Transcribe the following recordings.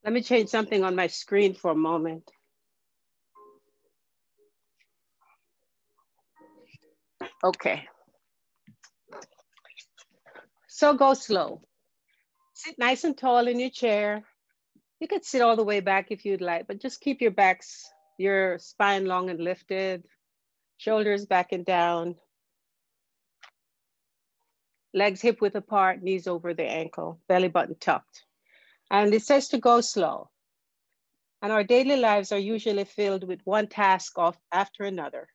Let me change something on my screen for a moment. Okay. So go slow. Sit nice and tall in your chair. You could sit all the way back if you'd like, but just keep your spine long and lifted, shoulders back and down, legs hip width apart, knees over the ankle, belly button tucked. And it says to go slow. And our daily lives are usually filled with one task after another.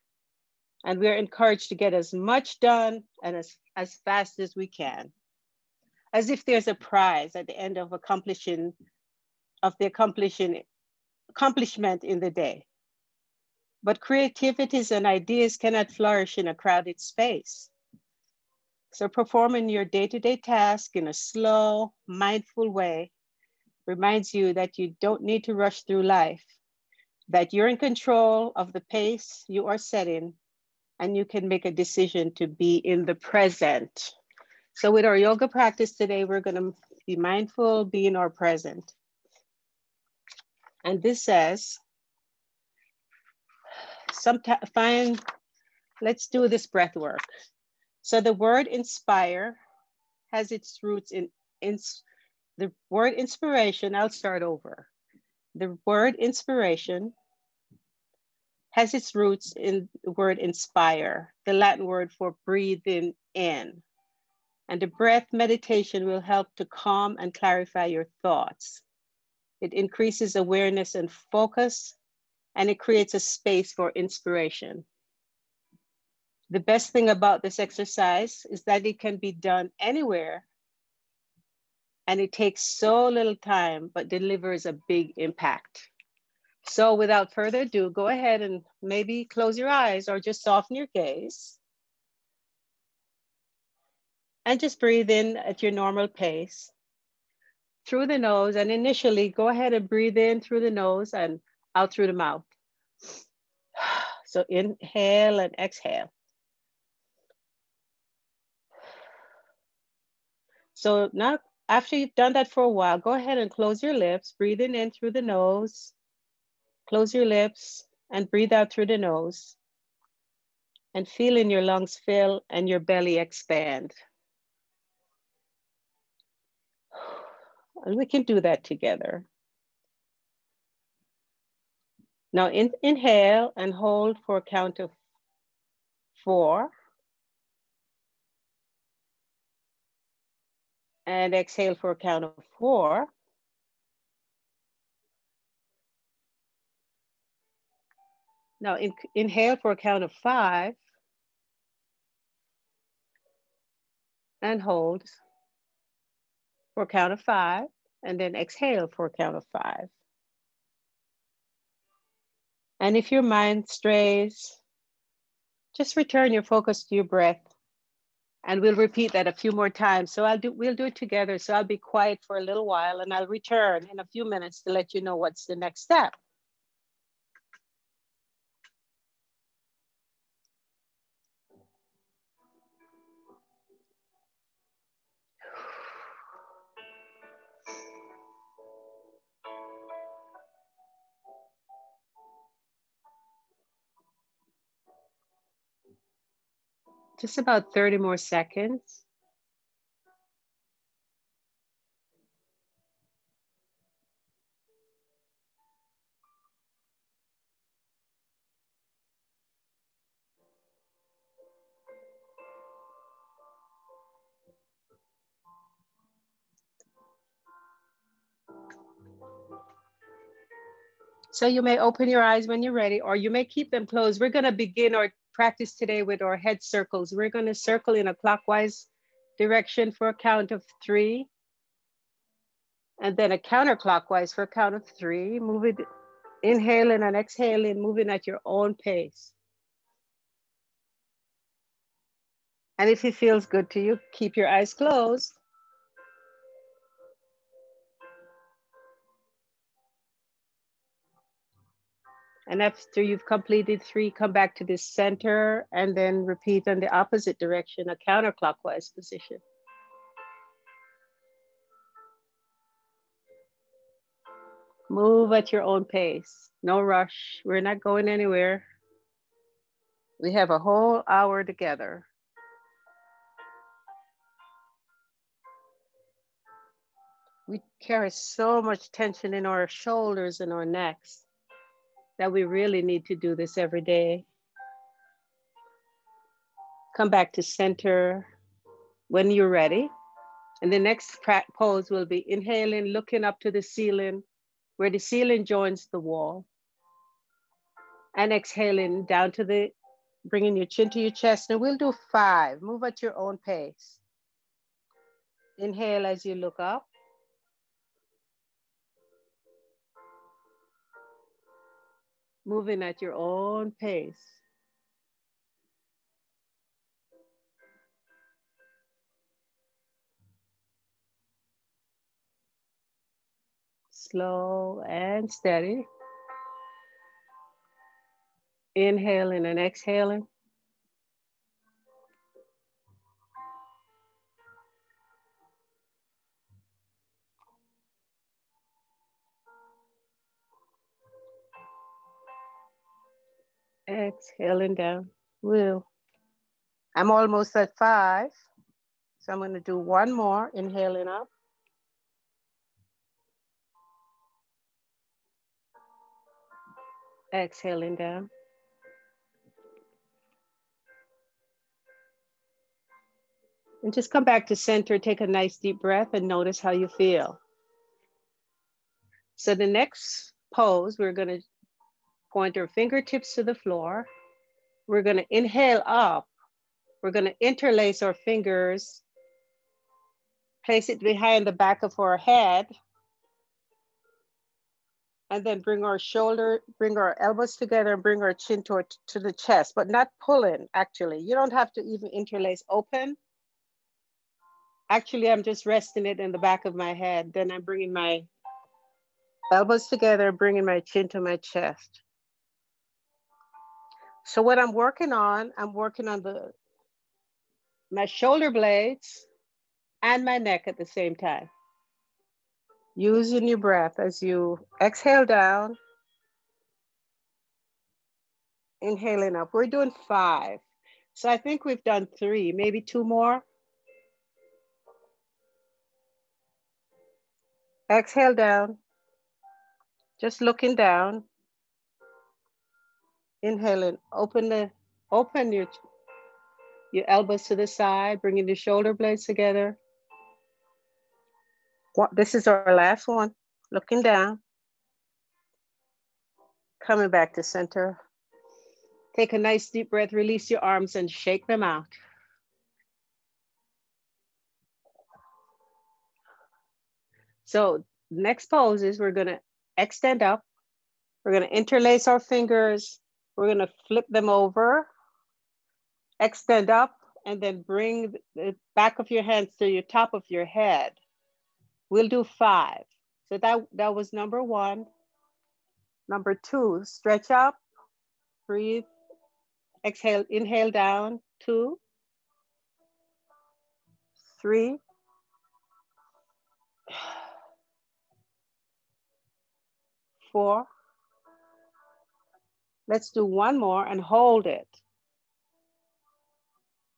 And we're encouraged to get as much done and as fast as we can, as if there's a prize at the end of the accomplishment in the day. But creativities and ideas cannot flourish in a crowded space. So performing your day-to-day task in a slow, mindful way reminds you that you don't need to rush through life, that you're in control of the pace you are setting, and you can make a decision to be in the present. So with our yoga practice today, we're gonna be mindful, be in our present. And this says, let's do this breath work. So the word inspire has its roots in the word inspiration. I'll start over. The word inspiration has its roots in the word inspire, the Latin word for breathing in. And the breath meditation will help to calm and clarify your thoughts. It increases awareness and focus, and it creates a space for inspiration. The best thing about this exercise is that it can be done anywhere, and it takes so little time, but delivers a big impact. So without further ado, go ahead and maybe close your eyes or just soften your gaze. And just breathe in at your normal pace through the nose. And initially, go ahead and breathe in through the nose and out through the mouth. So inhale and exhale. So now, after you've done that for a while, go ahead and close your lips, breathing in through the nose, close your lips and breathe out through the nose, and feeling your lungs fill and your belly expand. And we can do that together. Now inhale and hold for a count of 4. And exhale for a count of 4. Now inhale for a count of 5. And hold for a count of 5. And then exhale for a count of 5. And if your mind strays, just return your focus to your breath. And we'll repeat that a few more times. So we'll do it together. So I'll be quiet for a little while and I'll return in a few minutes to let you know what's the next step. Just about 30 more seconds. So you may open your eyes when you're ready, or you may keep them closed. We're gonna begin our practice today with our head circles. We're gonna circle in a clockwise direction for a count of 3. And then a counterclockwise for a count of 3. Move it, inhaling and exhaling, moving at your own pace. And if it feels good to you, keep your eyes closed. And after you've completed 3, come back to the center and then repeat on the opposite direction, a counterclockwise position. Move at your own pace. No rush. We're not going anywhere. We have a whole hour together. We carry so much tension in our shoulders and our necks that we really need to do this every day. Come back to center when you're ready. And the next pose will be inhaling, looking up to the ceiling, where the ceiling joins the wall. And exhaling down to the, bringing your chin to your chest. And we'll do 5. Move at your own pace. Inhale as you look up. Moving at your own pace. Slow and steady. Inhaling and exhaling. Exhaling down. I'm almost at 5. So I'm going to do one more, inhaling up. Exhaling down. And just come back to center, take a nice deep breath and notice how you feel. So the next pose, we're going to point our fingertips to the floor. We're going to inhale up. We're going to interlace our fingers, place it behind the back of our head, and then bring our elbows together and bring our chin to the chest, but not pulling, actually. You don't have to even interlace open. Actually, I'm just resting it in the back of my head. Then I'm bringing my elbows together, bringing my chin to my chest. So what I'm working on my shoulder blades and my neck at the same time. Using your breath as you exhale down, inhaling up. We're doing 5. So I think we've done 3, maybe 2 more. Exhale down, just looking down. Inhaling, open your elbows to the side, bringing the shoulder blades together. This is our last one. Looking down, coming back to center. Take a nice deep breath, release your arms and shake them out. So next pose is we're gonna extend up. We're gonna interlace our fingers. We're gonna flip them over, extend up, and then bring the back of your hands to your top of your head. We'll do 5. So that was number 1. Number 2, stretch up, breathe, exhale, inhale down, 2, 3, 4. Let's do one more and hold it.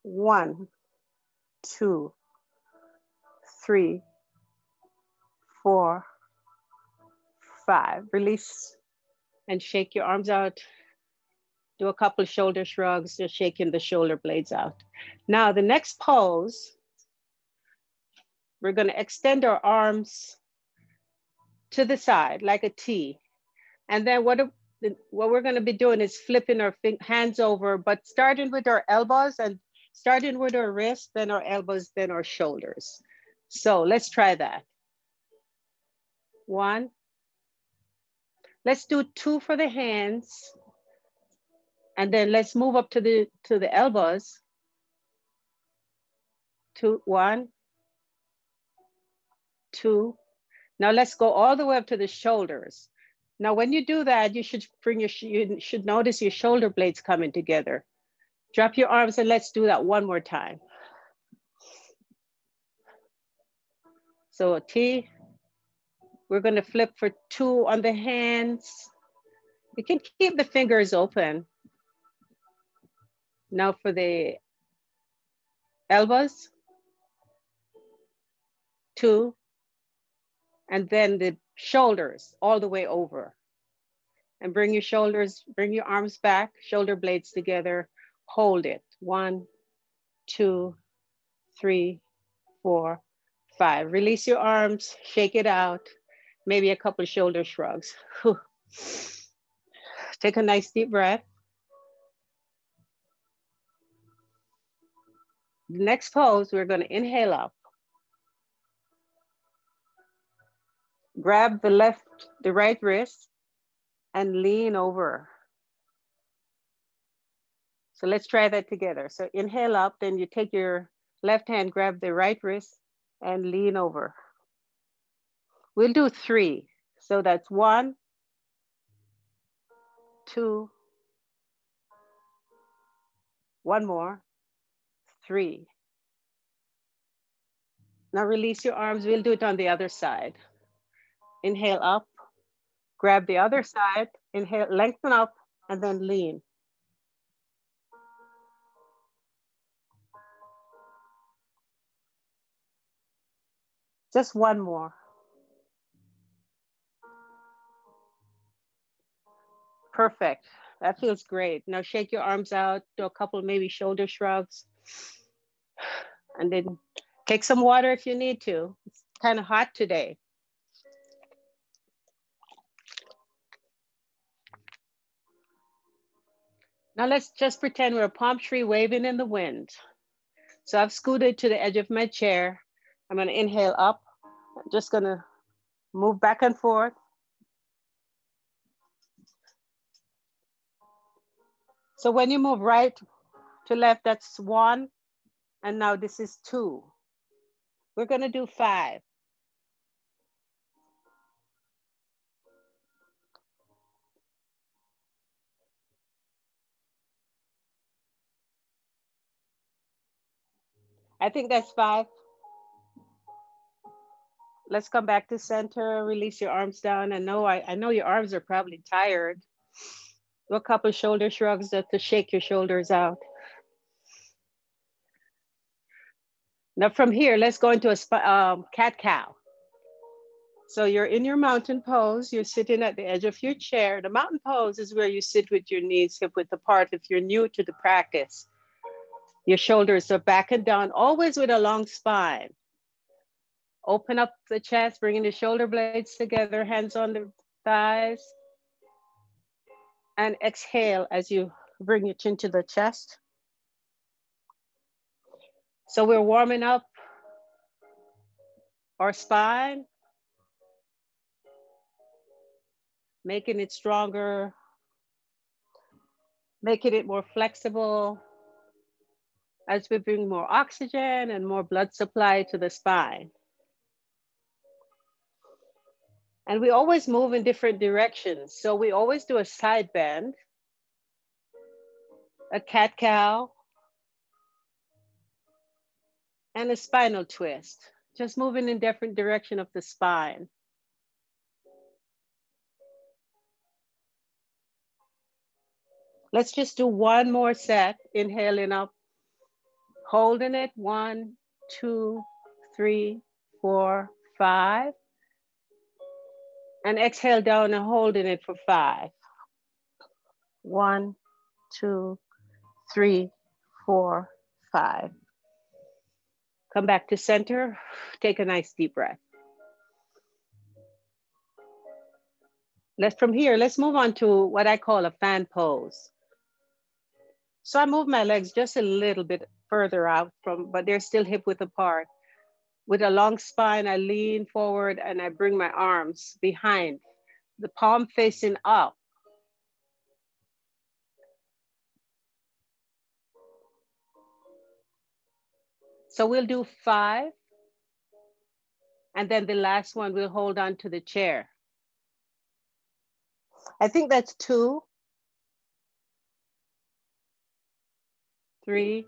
1, 2, 3, 4, 5. Release and shake your arms out. Do a couple shoulder shrugs, just shaking the shoulder blades out. Now the next pose, we're gonna extend our arms to the side like a T. And then what we're gonna be doing is flipping our hands over, but starting with our elbows and starting with our wrists, then our elbows, then our shoulders. So let's try that. 1. Let's do 2 for the hands. And then let's move up to the elbows. 2, 1, 2. Now let's go all the way up to the shoulders. Now, when you do that, you should you should notice your shoulder blades coming together. Drop your arms and let's do that one more time. So a T, We're gonna flip for 2 on the hands. You can keep the fingers open. Now for the elbows, 2, and then the shoulders all the way over. And bring your shoulders, bring your arms back, shoulder blades together, hold it. 1, 2, 3, 4, 5. Release your arms, shake it out. Maybe a couple of shoulder shrugs. Whew. Take a nice deep breath. The next pose, we're gonna inhale up. Grab the right wrist and lean over. So let's try that together. So inhale up, then you take your left hand, grab the right wrist and lean over. We'll do 3. So that's 1, 2, 1 more, 3. Now release your arms. We'll do it on the other side. Inhale up, grab the other side, inhale, lengthen up, and then lean. Just 1 more. Perfect. That feels great. Now shake your arms out, do a couple maybe shoulder shrugs, and then take some water if you need to. It's kind of hot today. Now let's just pretend we're a palm tree waving in the wind. So I've scooted to the edge of my chair. I'm gonna inhale up. I'm just gonna move back and forth. So when you move right to left, that's 1. And now this is 2. We're gonna do 5. I think that's 5. Let's come back to center, release your arms down. I know your arms are probably tired. Do a couple shoulder shrugs to shake your shoulders out. Now from here, let's go into a cat-cow. So you're in your mountain pose. You're sitting at the edge of your chair. The mountain pose is where you sit with your knees hip width apart if you're new to the practice. Your shoulders are back and down, always with a long spine. Open up the chest, bringing the shoulder blades together, hands on the thighs. And exhale as you bring your chin to the chest. So we're warming up our spine, making it stronger, making it more flexible as we bring more oxygen and more blood supply to the spine. And we always move in different directions. So we always do a side bend, a cat-cow, and a spinal twist, just moving in different direction of the spine. Let's just do 1 more set, inhaling up, holding it, 1, 2, 3, 4, 5. And exhale down and holding it for 5. 1, 2, 3, 4, 5. Come back to center. Take a nice deep breath. From here, let's move on to what I call a fan pose. So I move my legs just a little bit further out but they're still hip width apart. With a long spine, I lean forward and I bring my arms behind, the palm facing up. So we'll do 5. And then the last one, we'll hold on to the chair. I think that's 2, 3,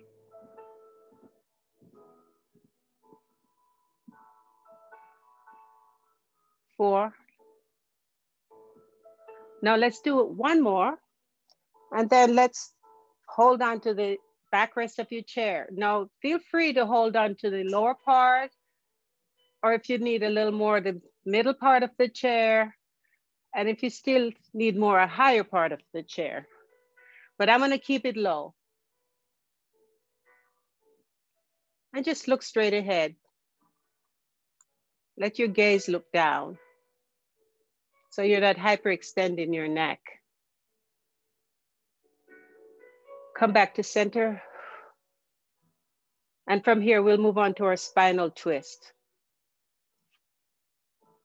4, 4. Now let's do it one more. And then let's hold on to the backrest of your chair. Now feel free to hold on to the lower part, or if you need a little more, the middle part of the chair. And if you still need more, a higher part of the chair. But I'm gonna keep it low. And just look straight ahead. Let your gaze look down. So you're not hyperextending your neck. Come back to center. And from here, we'll move on to our spinal twist.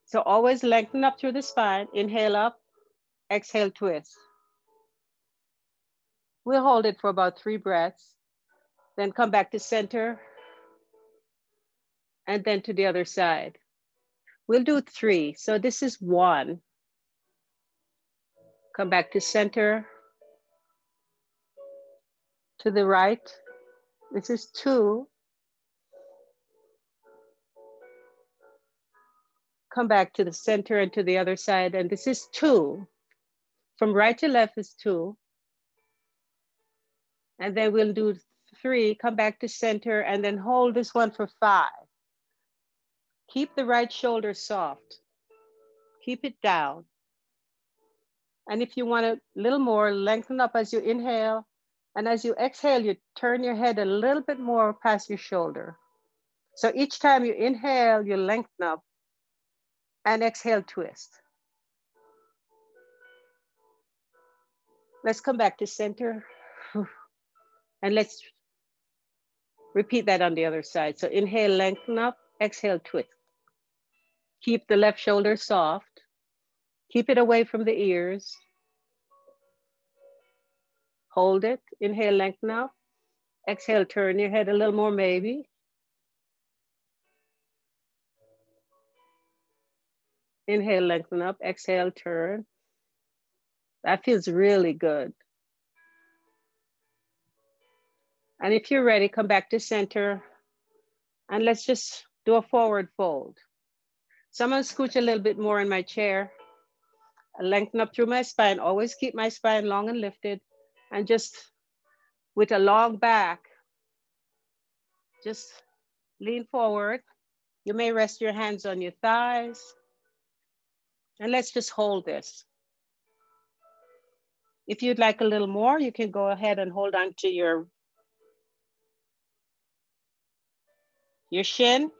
So always lengthen up through the spine. Inhale up, exhale, twist. We'll hold it for about 3 breaths. Then come back to center. And then to the other side. We'll do 3. So this is 1. Come back to center. To the right. This is 2. Come back to the center and to the other side. And this is 2. From right to left is 2. And then we'll do 3. Come back to center and then hold this one for 5. Keep the right shoulder soft. Keep it down. And if you want a little more, lengthen up as you inhale. And as you exhale, you turn your head a little bit more past your shoulder. So each time you inhale, you lengthen up. And exhale, twist. Let's come back to center. And let's repeat that on the other side. So inhale, lengthen up, exhale, twist. Keep the left shoulder soft. Keep it away from the ears. Hold it, inhale, lengthen up. Exhale, turn your head a little more maybe. Inhale, lengthen up, exhale, turn. That feels really good. And if you're ready, come back to center. And let's just do a forward fold. So I'm gonna scooch a little bit more in my chair. Lengthen up through my spine. Always keep my spine long and lifted. And just with a long back, just lean forward. You may rest your hands on your thighs. And let's just hold this. If you'd like a little more, you can go ahead and hold on to your shin,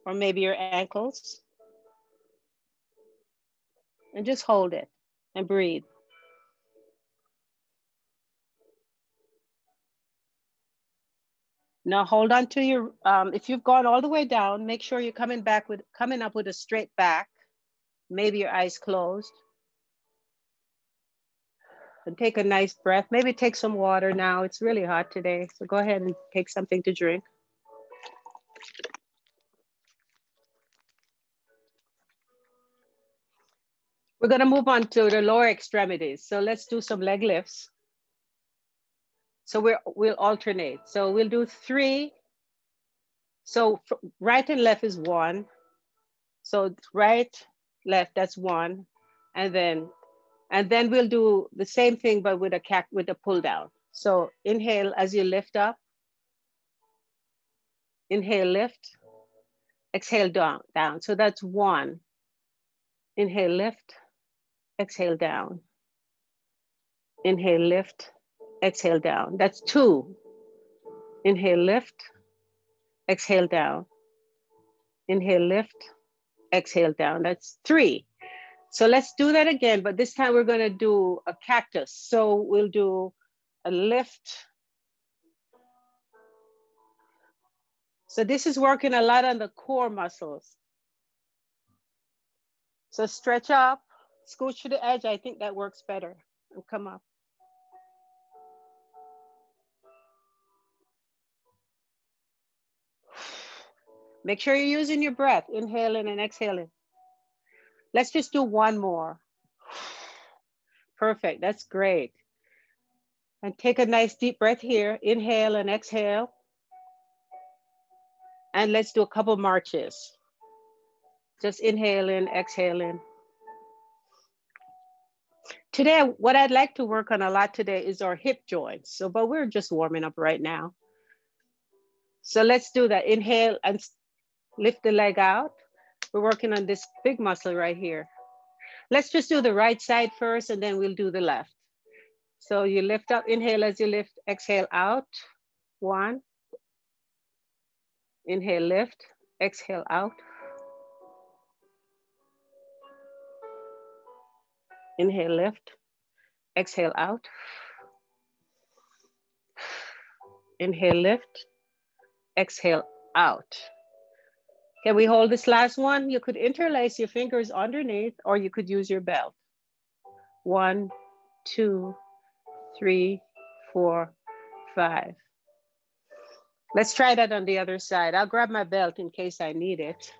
or maybe your ankles. And just hold it and breathe. Now hold on to your, if you've gone all the way down, make sure you're coming up with a straight back, maybe your eyes closed. And take a nice breath. Maybe take some water now. It's really hot today. So go ahead and take something to drink. We're gonna move on to the lower extremities. So let's do some leg lifts. So we'll alternate. So we'll do 3. So right and left is 1. So right, left, that's 1. And then we'll do the same thing, but with a pull down. So inhale as you lift up. Inhale, lift. Exhale, down. So that's 1. Inhale, lift. Exhale, down. Inhale, lift. Exhale, down. That's 2. Inhale, lift. Exhale, down. Inhale, lift. Exhale, down. That's 3. So let's do that again, but this time we're gonna do a cactus. So we'll do a lift. So this is working a lot on the core muscles. So stretch up, scooch to the edge. I think that works better. And come up. Make sure you're using your breath, inhaling and exhaling. Let's just do 1 more. Perfect, that's great. And take a nice deep breath here. Inhale and exhale. And let's do a couple marches. Just inhale in, exhale in. Today, what I'd like to work on a lot today is our hip joints. So, but we're just warming up right now. So let's do that. Inhale and lift the leg out. We're working on this big muscle right here. Let's just do the right side first and then we'll do the left. So you lift up, inhale as you lift, exhale out. 1. Inhale, lift, exhale out. Inhale, lift, exhale out. Inhale, lift, exhale out. Can we hold this last one? You could interlace your fingers underneath or you could use your belt. 1, 2, 3, 4, 5. Let's try that on the other side. I'll grab my belt in case I need it.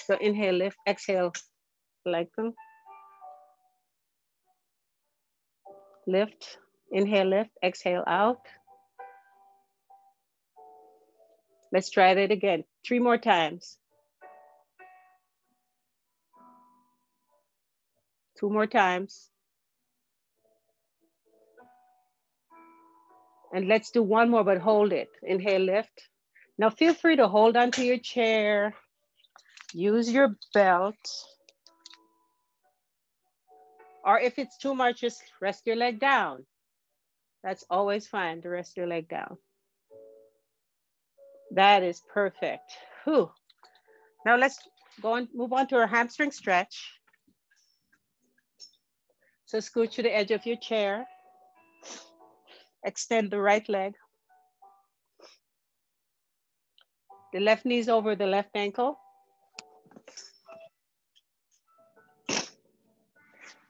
So inhale, lift, exhale, lengthen. Lift, inhale, lift, exhale out. Let's try that again. 3 more times. 2 more times. And let's do 1 more, but hold it. Inhale, lift. Now feel free to hold onto your chair. Use your belt. Or if it's too much, just rest your leg down. That's always fine to rest your leg down. That is perfect. Whew. Now let's go and move on to our hamstring stretch. So scoot to the edge of your chair. Extend the right leg. The left knee's over the left ankle.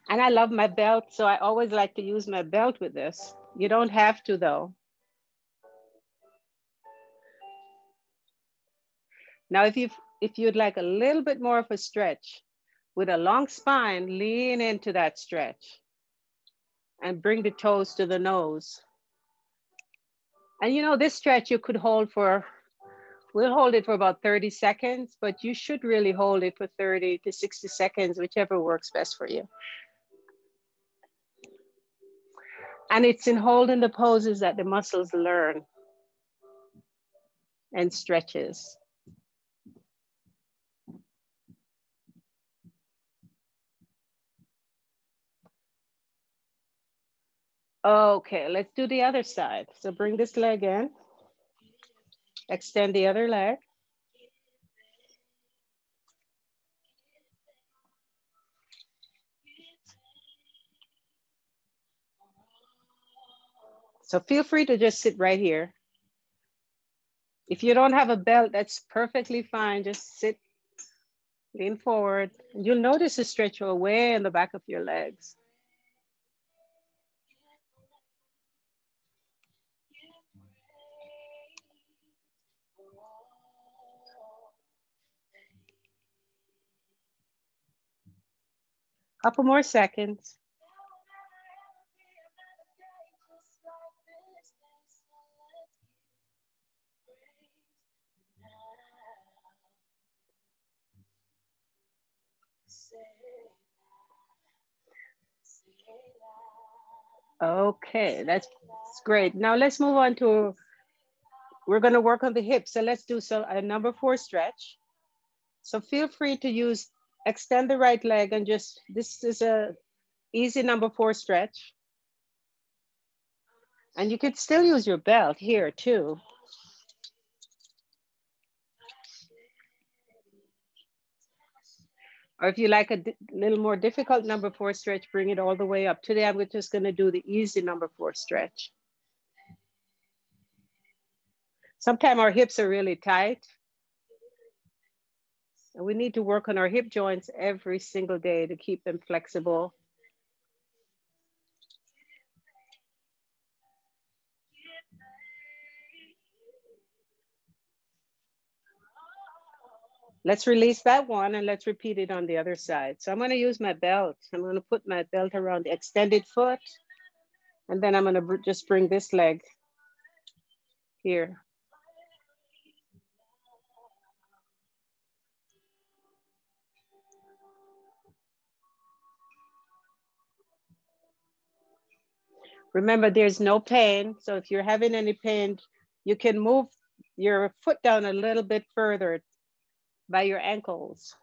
And I love my belt, so I always like to use my belt with this. You don't have to though. Now, if you'd like a little bit more of a stretch, with a long spine, lean into that stretch and bring the toes to the nose. And you know, this stretch you could hold for, we'll hold it for about 30 seconds, but you should really hold it for 30 to 60 seconds, whichever works best for you. And it's in holding the poses that the muscles learn and stretches. Okay, let's do the other side. So bring this leg in, extend the other leg. So feel free to just sit right here. If you don't have a belt, that's perfectly fine. Just sit, lean forward. And you'll notice a stretch away in the back of your legs. Couple more seconds. Okay, that's great. Now let's move on to, we're gonna work on the hips. So let's do a number 4 stretch. So feel free to extend the right leg and this is a easy number 4 stretch. And you could still use your belt here too. Or if you like a little more difficult number 4 stretch, bring it all the way up. Today, I'm just gonna do the easy number 4 stretch. Sometimes our hips are really tight. And we need to work on our hip joints every single day to keep them flexible. Let's release that one and let's repeat it on the other side. So I'm gonna use my belt. I'm gonna put my belt around the extended foot. And then I'm gonna just bring this leg here. Remember, there's no pain. So if you're having any pain, you can move your foot down a little bit further by your ankles.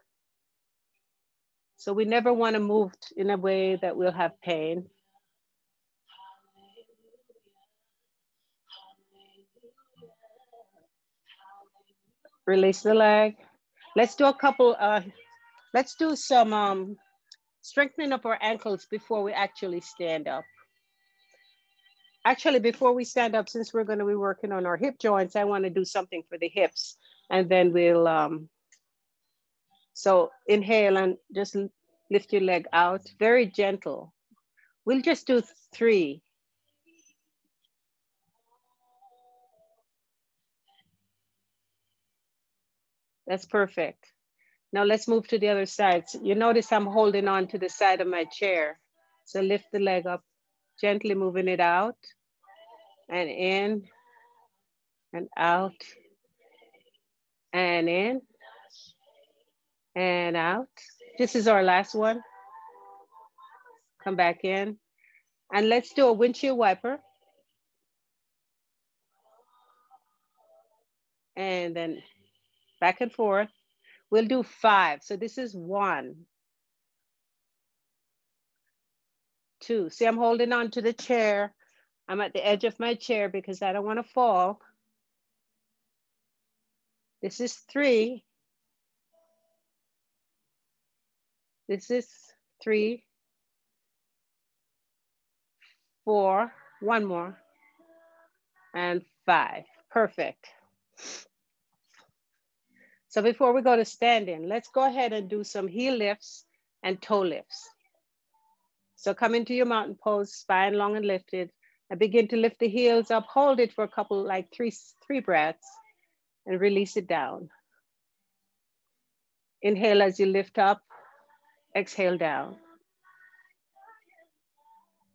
So we never want to move in a way that we'll have pain. Release the leg. Let's do a couple, let's do some strengthening of our ankles before we actually stand up. Actually, before we stand up, since we're going to be working on our hip joints, I want to do something for the hips. And then we'll, so inhale and just lift your leg out, very gentle. We'll just do 3. That's perfect. Now let's move to the other side. So you notice I'm holding on to the side of my chair. So lift the leg up, gently moving it out and in and out and in and out. This is our last one. Come back in. And let's do a windshield wiper. And then back and forth. We'll do 5. So this is 1, 2. See, I'm holding on to the chair. I'm at the edge of my chair because I don't want to fall. This is 3. This is 3, 4, 1 more, and 5. Perfect. So before we go to standing, let's go ahead and do some heel lifts and toe lifts. So come into your mountain pose, spine long and lifted, and begin to lift the heels up. Hold it for a couple, like three breaths, and release it down. Inhale as you lift up, exhale down.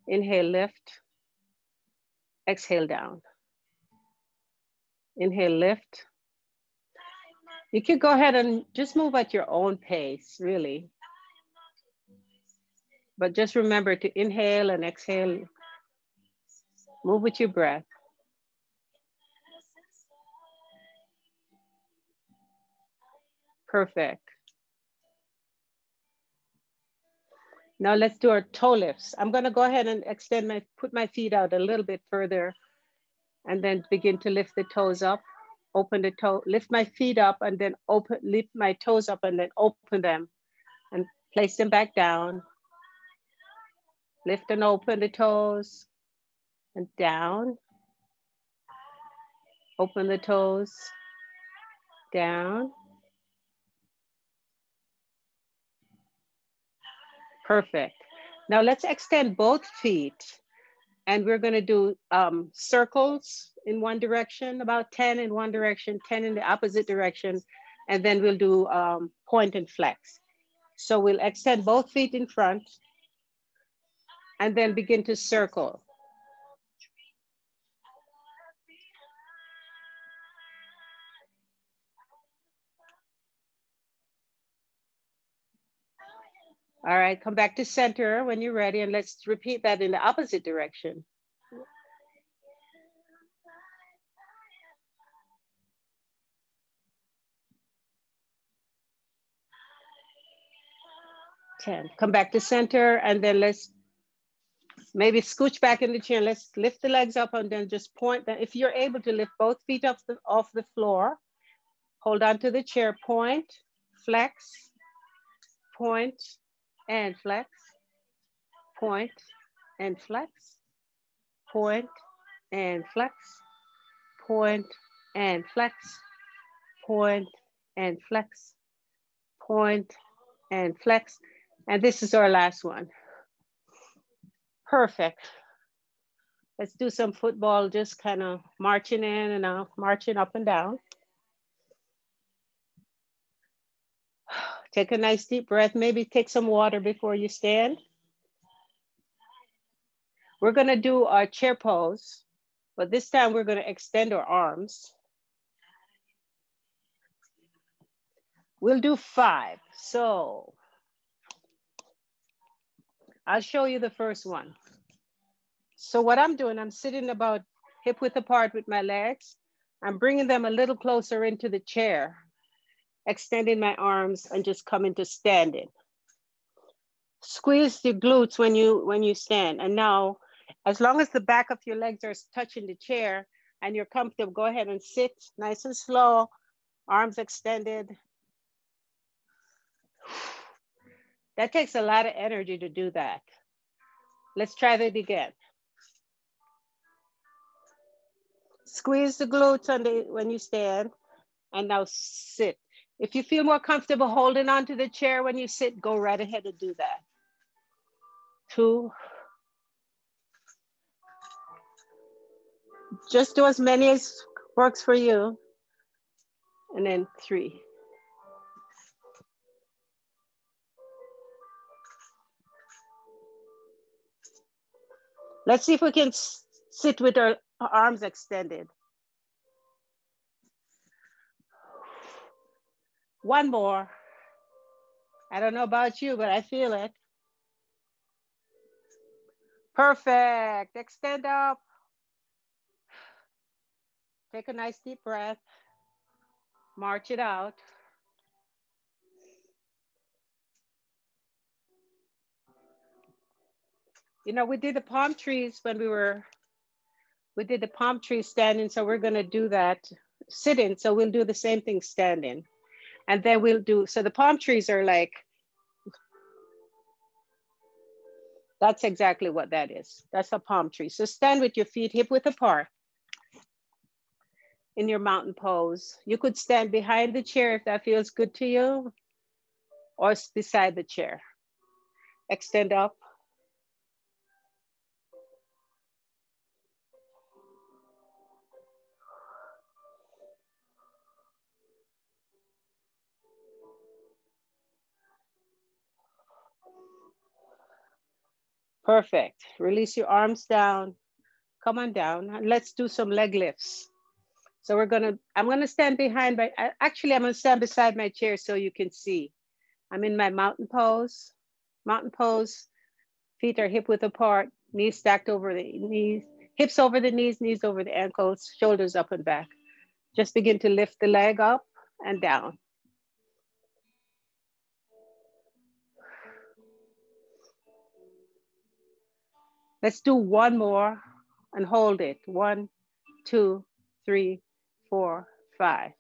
Inhale, lift, exhale down. Inhale, lift. You can go ahead and just move at your own pace, really. But just remember to inhale and exhale. Move with your breath. Perfect. Now let's do our toe lifts. I'm gonna go ahead and put my feet out a little bit further and then begin to lift the toes up. Open the toe, lift my feet up and then lift my toes up and then open them and place them back down. Lift and open the toes and down. Open the toes, down. Perfect. Now let's extend both feet and we're gonna do circles in one direction, about 10 in one direction, 10 in the opposite direction, and then we'll do point and flex. So we'll extend both feet in front and then begin to circle. All right, come back to center when you're ready and let's repeat that in the opposite direction. Come back to center and then let's maybe scooch back in the chair. Let's lift the legs up and then just point. If you're able to lift both feet off the floor, hold on to the chair, point, flex, point, and flex, point, and flex, point, and flex, point, and flex, point, and flex, point, and flex. And this is our last one. Perfect. Let's do some football, just kind of marching in and out, marching up and down. Take a nice deep breath. Maybe take some water before you stand. We're gonna do our chair pose, but this time we're gonna extend our arms. We'll do 5. So I'll show you the first one. So what I'm doing, I'm sitting about hip width apart with my legs. I'm bringing them a little closer into the chair, extending my arms and just coming to standing. Squeeze your glutes when you stand. And now, as long as the back of your legs are touching the chair and you're comfortable, go ahead and sit nice and slow, arms extended. That takes a lot of energy to do that. Let's try that again. Squeeze the glutes when you stand, and now sit. If you feel more comfortable holding onto the chair when you sit, go right ahead and do that. 2. Just do as many as works for you. And then 3. Let's see if we can sit with our arms extended. 1 more. I don't know about you, but I feel it. Perfect. Extend up. Take a nice deep breath. March it out. You know, we did the palm trees when we did the palm tree standing, so we're gonna do that sitting. So we'll do the same thing standing. And then we'll do, so the palm trees are like, that's exactly what that is. That's a palm tree. So stand with your feet hip width apart in your mountain pose. You could stand behind the chair if that feels good to you, or beside the chair. Extend up. Perfect. Release your arms down. Come on down, and let's do some leg lifts. So I'm gonna stand behind, actually I'm gonna stand beside my chair so you can see. I'm in my mountain pose. Mountain pose, feet are hip width apart, knees stacked over the knees, hips over the knees, knees over the ankles, shoulders up and back. Just begin to lift the leg up and down. Let's do 1 more and hold it. 1, 2, 3, 4, 5.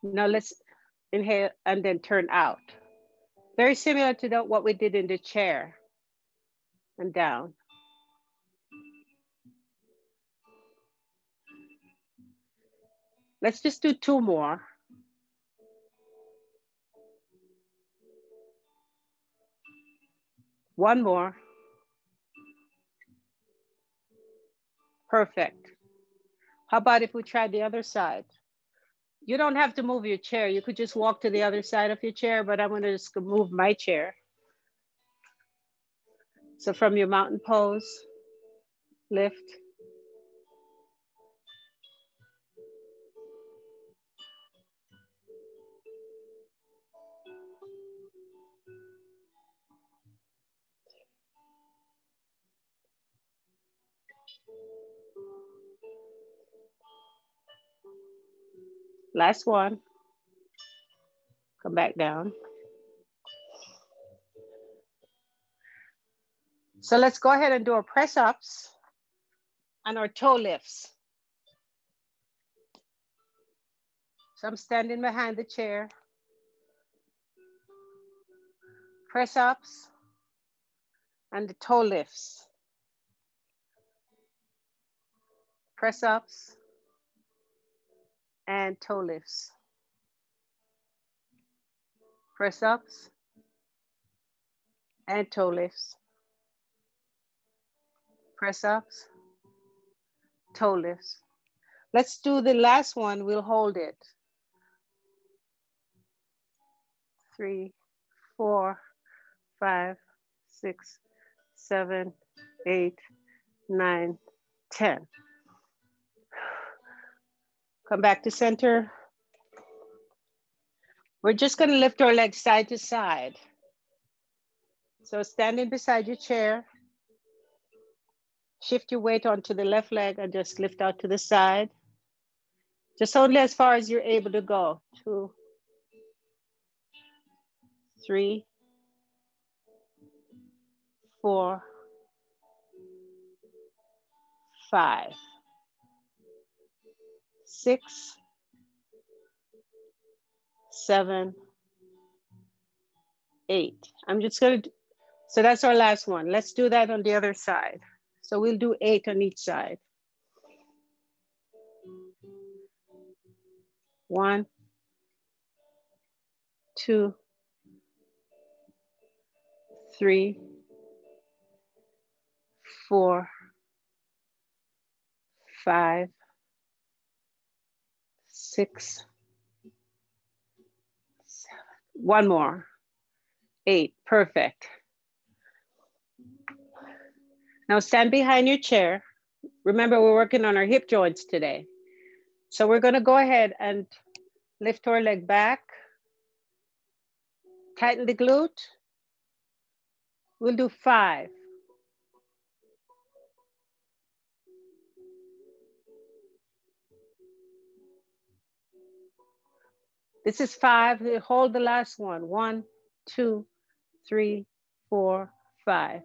Now let's inhale and then turn out. Very similar to what we did in the chair. And down. Let's just do 2 more. One more. Perfect. How about if we try the other side? You don't have to move your chair. You could just walk to the other side of your chair, but I'm gonna just move my chair. So from your mountain pose, lift. Last one. Come back down. So let's go ahead and do our press ups and our toe lifts. So I'm standing behind the chair. Press ups and the toe lifts. Press ups and toe lifts. Press ups and toe lifts. Press ups, toe lifts. Let's do the last one. We'll hold it. 3, 4, 5, 6, 7, 8, 9, 10. Come back to center. We're just gonna lift our legs side to side. So standing beside your chair, shift your weight onto the left leg and just lift out to the side. Just only as far as you're able to go. 2, 3, 4, 5, 6, 7, 8. I'm just going to, so that's our last one. Let's do that on the other side. So we'll do 8 on each side. 1, 2, 3, 4, 5, 6, 7. One more. 8. Perfect. Now stand behind your chair. Remember, we're working on our hip joints today. So we're going to go ahead and lift our leg back. Tighten the glute. We'll do 5. This is 5. We hold the last one. 1, 2, 3, 4, 5.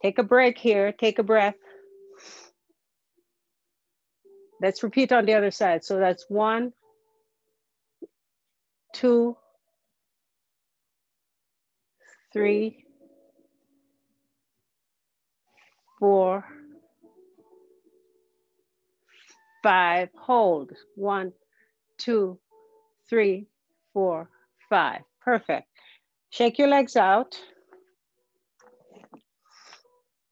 Take a break here. Take a breath. Let's repeat on the other side. So that's 1, 2, 3, 4, 5. Hold. 1, 2, 3, 4, 5. Perfect. Shake your legs out.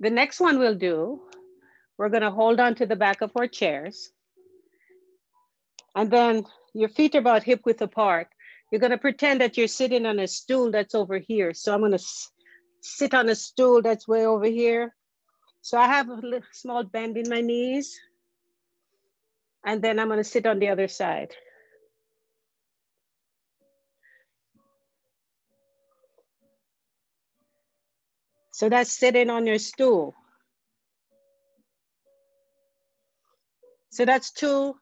The next one we'll do, we're going to hold on to the back of our chairs. And then your feet are about hip width apart. You're going to pretend that you're sitting on a stool that's over here. So I'm going to sit on a stool that's way over here. So I have a little small bend in my knees. And then I'm going to sit on the other side. So that's sitting on your stool. So that's 2,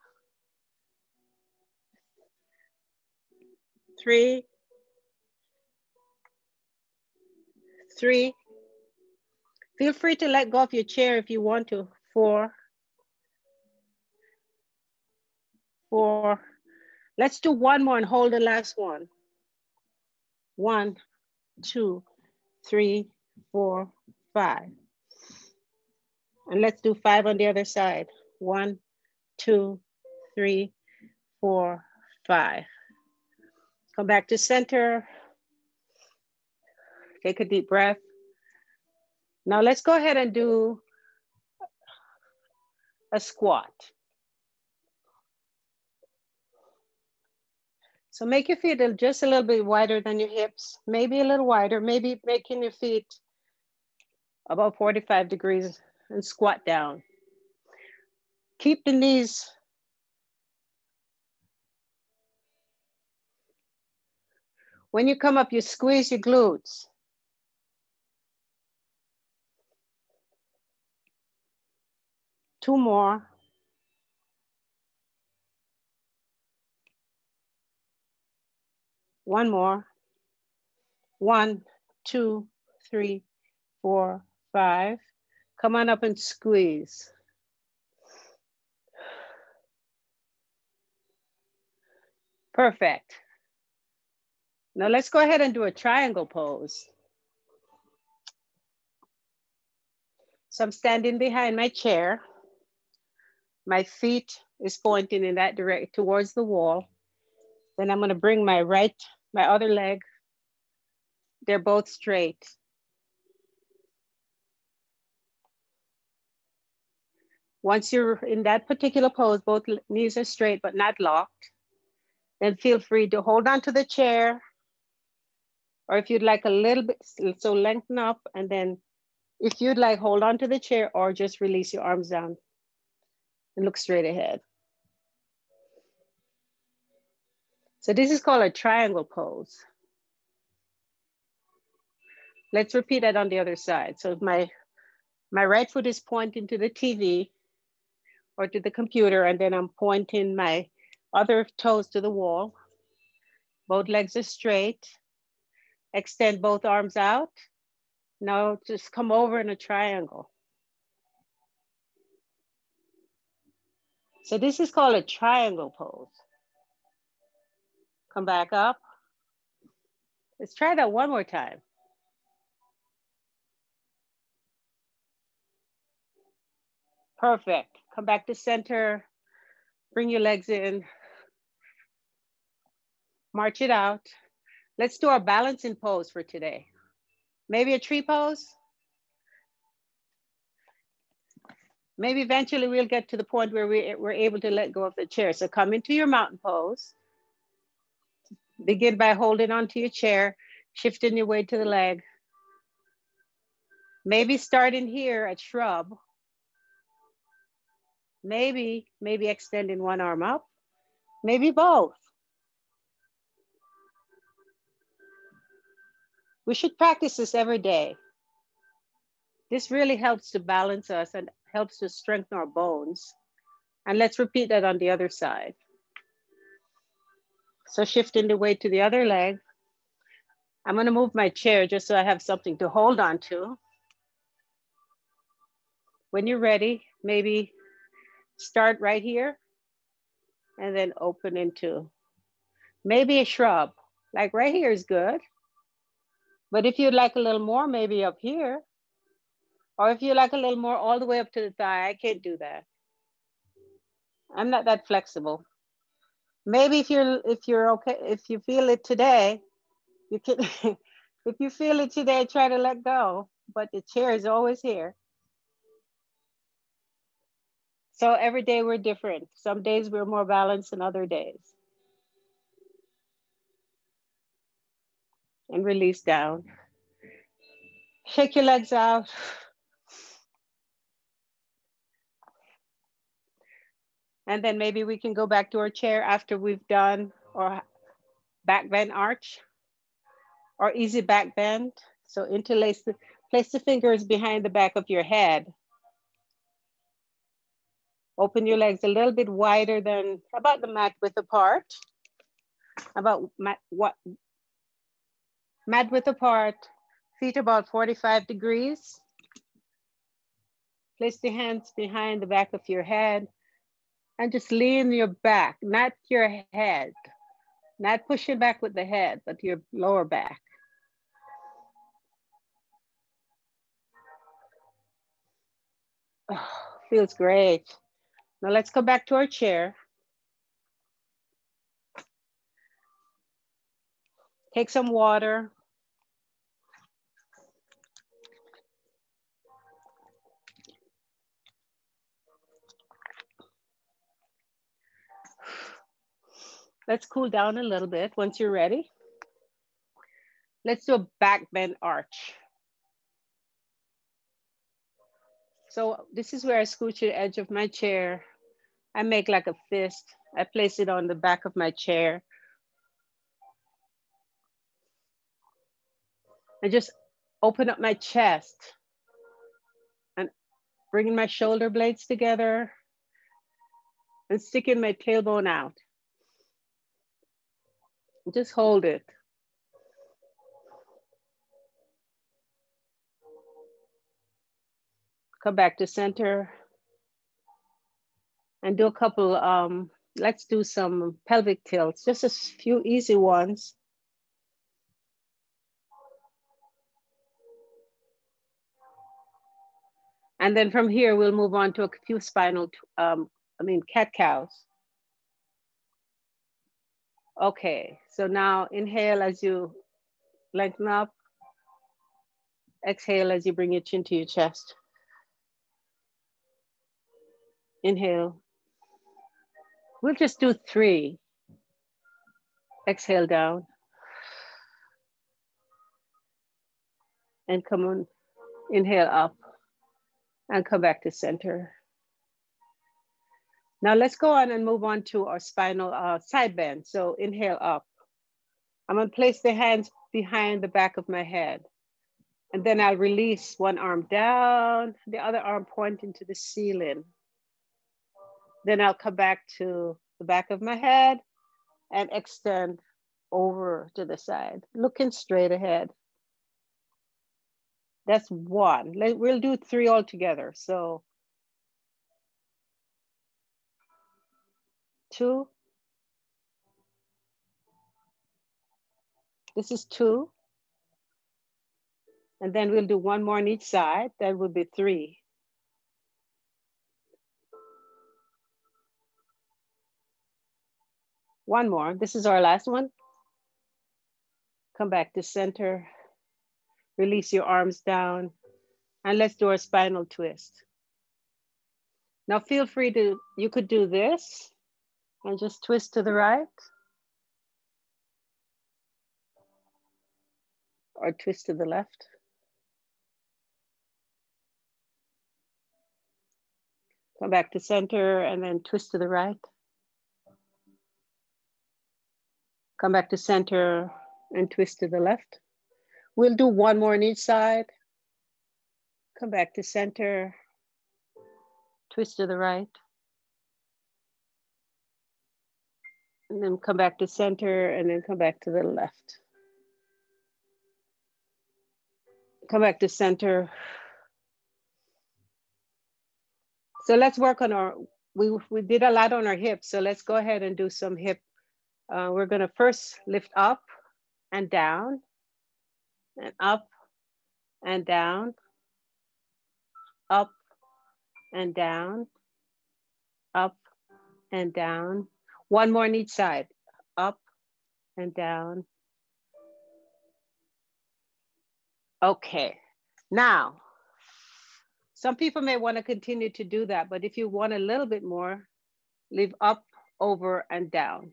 3, 3. Feel free to let go of your chair if you want to. 4, 4. Let's do one more and hold the last one. 1, 2, 3, 4, 5. And let's do 5 on the other side. 1, 2, 3, 4, 5. Come back to center. Take a deep breath. Now let's go ahead and do a squat. So make your feet just a little bit wider than your hips, maybe a little wider, maybe making your feet about 45 degrees and squat down. Keep the knees. When you come up, you squeeze your glutes. Two more. One more. 1, 2, 3, 4, 5. Come on up and squeeze. Perfect. Now let's go ahead and do a triangle pose. So I'm standing behind my chair. My feet is pointing in that direction towards the wall. Then I'm going to bring my other leg. They're both straight. Once you're in that particular pose, both knees are straight but not locked. Then feel free to hold on to the chair. Or if you'd like a little bit, so lengthen up. And then if you'd like, hold on to the chair or just release your arms down and look straight ahead. So this is called a triangle pose. Let's repeat that on the other side. So my right foot is pointing to the TV or to the computer, and then I'm pointing my other toes to the wall. Both legs are straight. Extend both arms out. Now just come over in a triangle. So this is called a triangle pose. Come back up. Let's try that one more time. Perfect. Come back to center. Bring your legs in. March it out. Let's do our balancing pose for today. Maybe a tree pose. Maybe eventually we'll get to the point where we're able to let go of the chair. So come into your mountain pose. Begin by holding onto your chair, shifting your weight to the leg. Maybe starting here at shrub. Maybe extending one arm up. Maybe both. We should practice this every day. This really helps to balance us and helps to strengthen our bones. And let's repeat that on the other side. So shifting the weight to the other leg. I'm going to move my chair just so I have something to hold on to. When you're ready, maybe start right here and then open into maybe a shrub. Like right here is good. But if you'd like a little more, maybe up here. Or if you like a little more all the way up to the thigh, I can't do that. I'm not that flexible. Maybe if you're okay, if you feel it today, you can, if you feel it today, try to let go, but the chair is always here. So every day we're different. Some days we're more balanced than other days. And release down. Shake your legs out. And then maybe we can go back to our chair after we've done our back bend arch or easy back bend. So interlace place the fingers behind the back of your head. Open your legs a little bit wider than about the mat width apart. About mat width apart, feet about 45 degrees. Place the hands behind the back of your head and just lean your back, not your head. Not pushing back with the head, but your lower back. Oh, feels great. Now let's go back to our chair. Take some water. Let's cool down a little bit once you're ready. Let's do a back bend arch. So this is where I scooch the edge of my chair. I make like a fist. I place it on the back of my chair. I just open up my chest and bringing my shoulder blades together and sticking my tailbone out. Just hold it. Come back to center and do a couple, let's do some pelvic tilts, just a few easy ones. And then from here, we'll move on to a few spinal, cat cows. Okay, so now inhale as you lengthen up. Exhale as you bring your chin to your chest. Inhale. We'll just do 3. Exhale down. And come on, inhale up and come back to center. Now let's go on and move on to our spinal side bend. So inhale up. I'm gonna place the hands behind the back of my head. And then I'll release one arm down, the other arm pointing to the ceiling. Then I'll come back to the back of my head and extend over to the side, looking straight ahead. That's one. We'll do 3 all together. So 2. This is 2. And then we'll do 1 more on each side. That would be 3. One more. This is our last one. Come back to center. Release your arms down. And let's do our spinal twist. Now feel free to, you could do this and just twist to the right. Or twist to the left. Come back to center and then twist to the right. Come back to center and twist to the left. We'll do 1 more on each side. Come back to center, twist to the right. And then come back to center and then come back to the left. Come back to center. So let's work on our, we did a lot on our hips. So let's go ahead and do some hip. We're gonna first lift up and down and up and down, up and down, up and down. 1 more on each side, up and down. Okay, now, some people may want to continue to do that, but if you want a little bit more, leave up, over, and down.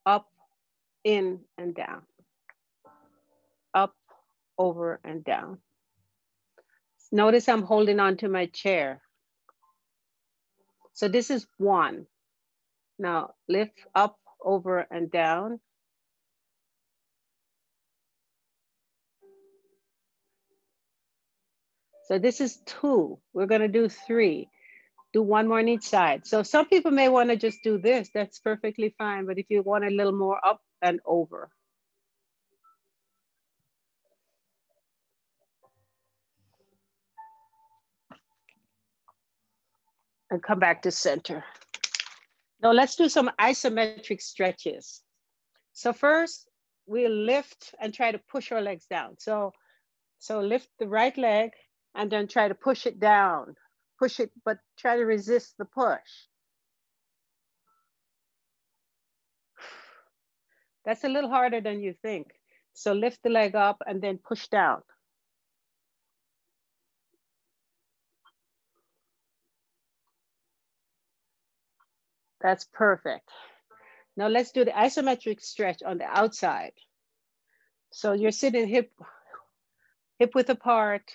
Up, in, and down. Up, over, and down. Notice I'm holding on to my chair. So this is 1. Now lift up, over, and down. So this is 2. We're gonna do 3. Do 1 more on each side. So some people may wanna just do this. That's perfectly fine. But if you want a little more, up and over. And come back to center. Now let's do some isometric stretches. So first, we'll lift and try to push our legs down. So lift the right leg and then try to push it down. Push it, but try to resist the push. That's a little harder than you think. So lift the leg up and then push down. That's perfect. Now let's do the isometric stretch on the outside. So you're sitting hip width apart,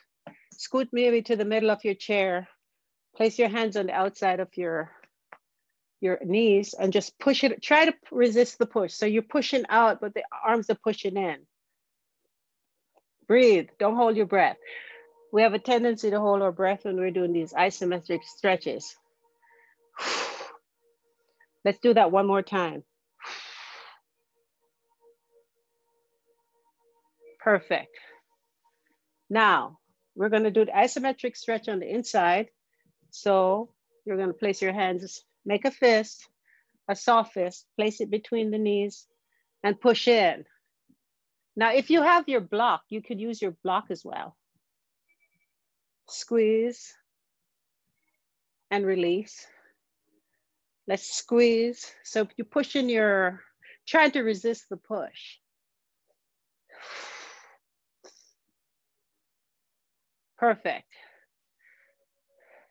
scoot maybe to the middle of your chair, place your hands on the outside of your knees and just push it, try to resist the push. So you're pushing out, but the arms are pushing in. Breathe, don't hold your breath. We have a tendency to hold our breath when we're doing these isometric stretches. Let's do that 1 more time. Perfect. Now, we're gonna do the isometric stretch on the inside. So you're gonna place your hands, make a fist, a soft fist, place it between the knees and push in. Now, if you have your block, you could use your block as well. Squeeze and release. Let's squeeze. So if you push in your, trying to resist the push. Perfect.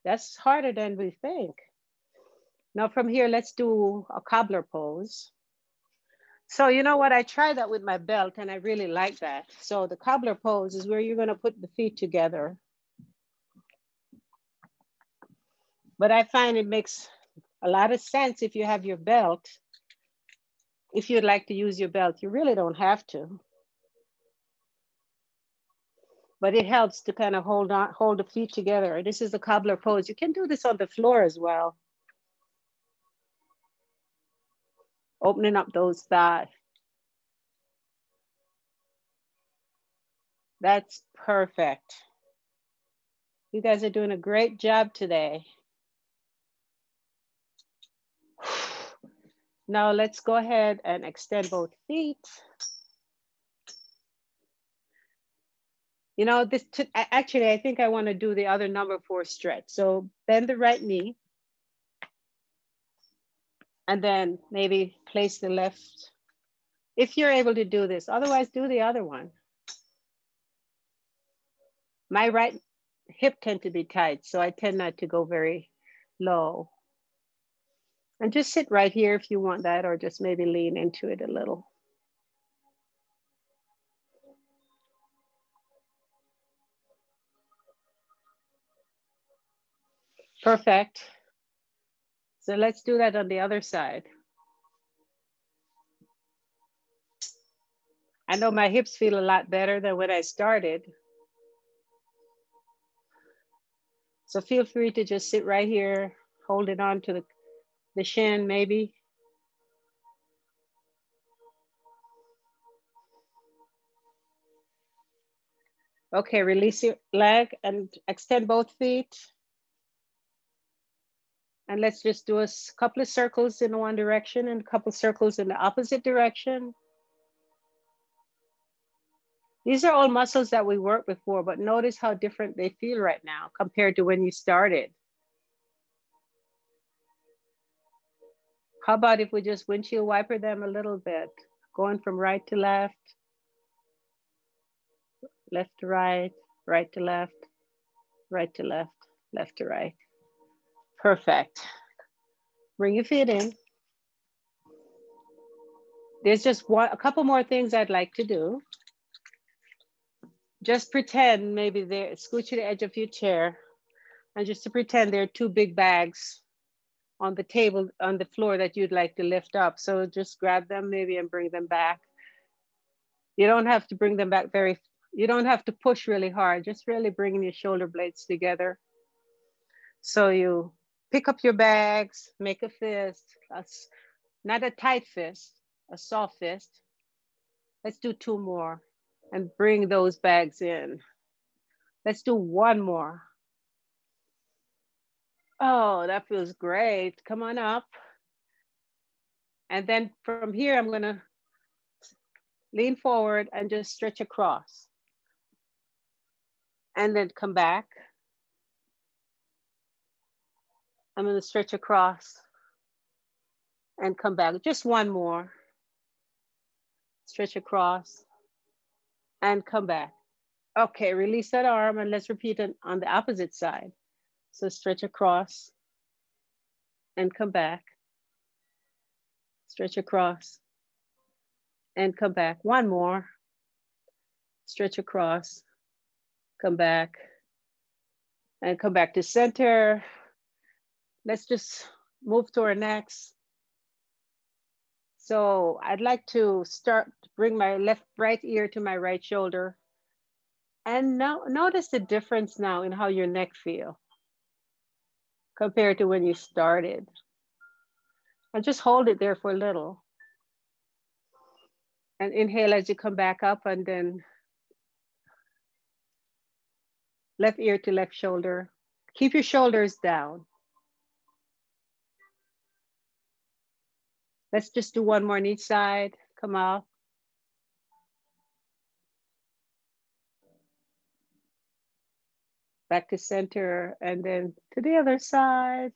That's harder than we think. Now from here, let's do a cobbler pose. So you know what, I tried that with my belt and I really like that. So the cobbler pose is where you're gonna put the feet together. But I find it makes a lot of sense if you have your belt. If you'd like to use your belt, you really don't have to. but it helps to kind of hold the feet together. This is the cobbler pose. You can do this on the floor as well. Opening up those thighs. That's perfect. You guys are doing a great job today. Now let's go ahead and extend both feet. You know, actually, I think I want to do the other number 4 stretch. So bend the right knee. And then maybe place the left, if you're able to do this. Otherwise, do the other one. My right hip tends to be tight, so I tend not to go very low. And just sit right here if you want that, or just maybe lean into it a little. Perfect. So let's do that on the other side. I know my hips feel a lot better than when I started. So feel free to just sit right here, hold it on to the shin maybe. Okay, release your leg and extend both feet. And let's just do a couple of circles in one direction and a couple of circles in the opposite direction. These are all muscles that we worked before, but notice how different they feel right now compared to when you started. How about if we just windshield wiper them a little bit, going from right to left, left to right, right to left, right to left, left to right. Perfect. Bring your feet in. There's just a couple more things I'd like to do. Just pretend maybe they're, scooch to the edge of your chair, and just to pretend there are 2 big bags on the table, on the floor that you'd like to lift up. So just grab them maybe and bring them back. You don't have to bring them back you don't have to push really hard, just really bringing your shoulder blades together. So you pick up your bags, make a fist, not a tight fist, a soft fist. Let's do 2 more and bring those bags in. Let's do 1 more. Oh, that feels great. Come on up. And then from here, I'm gonna lean forward and just stretch across. And then come back. I'm gonna stretch across and come back. Just 1 more. Stretch across and come back. Okay, release that arm and let's repeat it on the opposite side. So stretch across and come back. Stretch across and come back. 1 more. Stretch across, come back, and come back to center. Let's just move to our next. So I'd like to bring my right ear to my right shoulder. And now notice the difference now in how your neck feels compared to when you started. And just hold it there for a little. And inhale as you come back up, and then left ear to left shoulder. Keep your shoulders down. Let's just do 1 more on each side. Come up. Back to center, and then to the other side.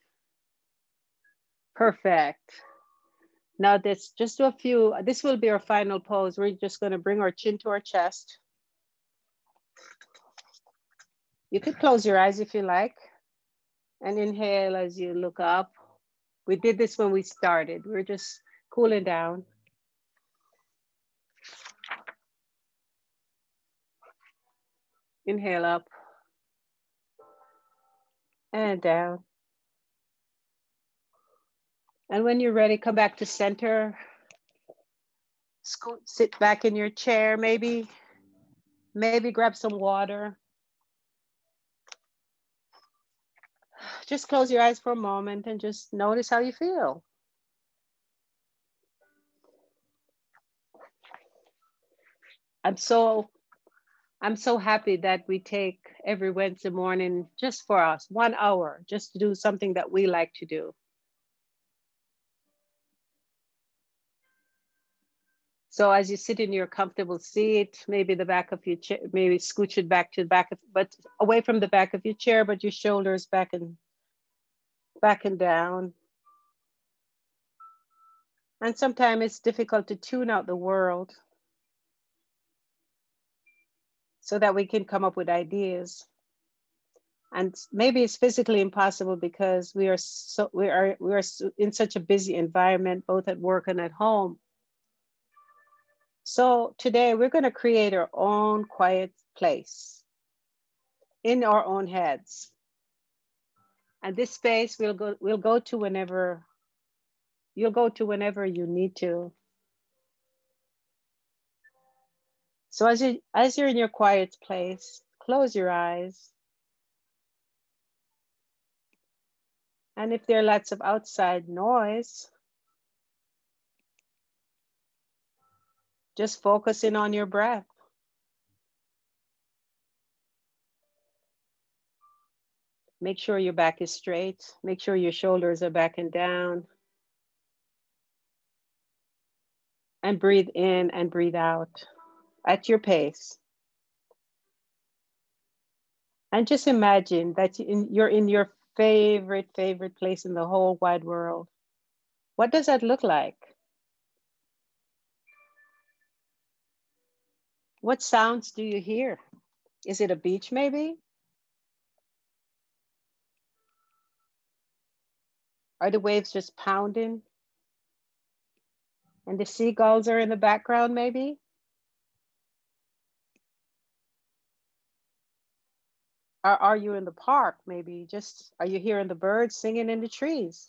Perfect. Now just do a few, this will be our final pose. We're just gonna bring our chin to our chest. You could close your eyes if you like, and inhale as you look up. We did this when we started. We're just cooling down. Inhale up and down. And when you're ready, come back to center. Sit back in your chair maybe. Maybe grab some water. Just close your eyes for a moment and just notice how you feel. I'm so happy that we take every Wednesday morning just for us, 1 hour, just to do something that we like to do. So as you sit in your comfortable seat, maybe the back of your chair, maybe scooch it back to the back of, but away from the back of your chair, but your shoulders back and down. And sometimes it's difficult to tune out the world so that we can come up with ideas. And maybe it's physically impossible because we are in such a busy environment, both at work and at home. So today we're going to create our own quiet place in our own heads. And this space we'll go to whenever you'll go to whenever you need to. So as you're in your quiet place, close your eyes. And if there are lots of outside noise, just focus in on your breath. Make sure your back is straight. Make sure your shoulders are back and down. And breathe in and breathe out at your pace. And just imagine that you're in your favorite place in the whole wide world. What does that look like? What sounds do you hear? Is it a beach maybe? Are the waves just pounding? And the seagulls are in the background maybe? Or are you in the park maybe? Just, are you hearing the birds singing in the trees?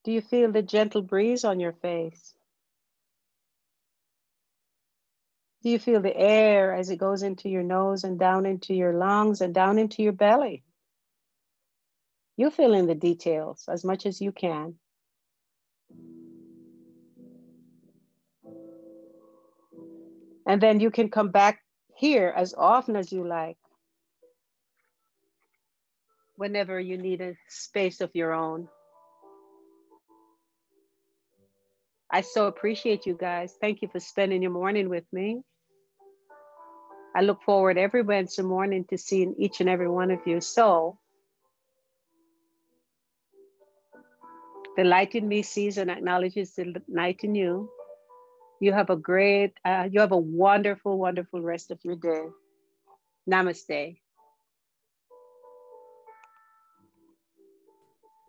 Do you feel the gentle breeze on your face? Do you feel the air as it goes into your nose and down into your lungs and down into your belly? You fill in the details as much as you can. And then you can come back here as often as you like, whenever you need a space of your own. I so appreciate you guys. Thank you for spending your morning with me. I look forward every Wednesday morning to seeing each and every one of you. So the light in me sees and acknowledges the night in you. You have a wonderful, wonderful rest of your day. Namaste.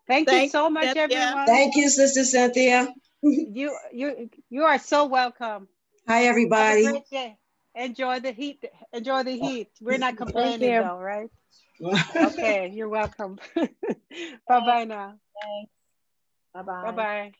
Thank you Thank so you, much, Cynthia. everyone. Thank you, Sister Cynthia. You are so welcome. Hi, Have a everybody. great day. Enjoy the heat. Enjoy the heat. We're not Thank complaining you. though, right? Okay, you're welcome. Bye-bye now. Bye bye. Bye-bye.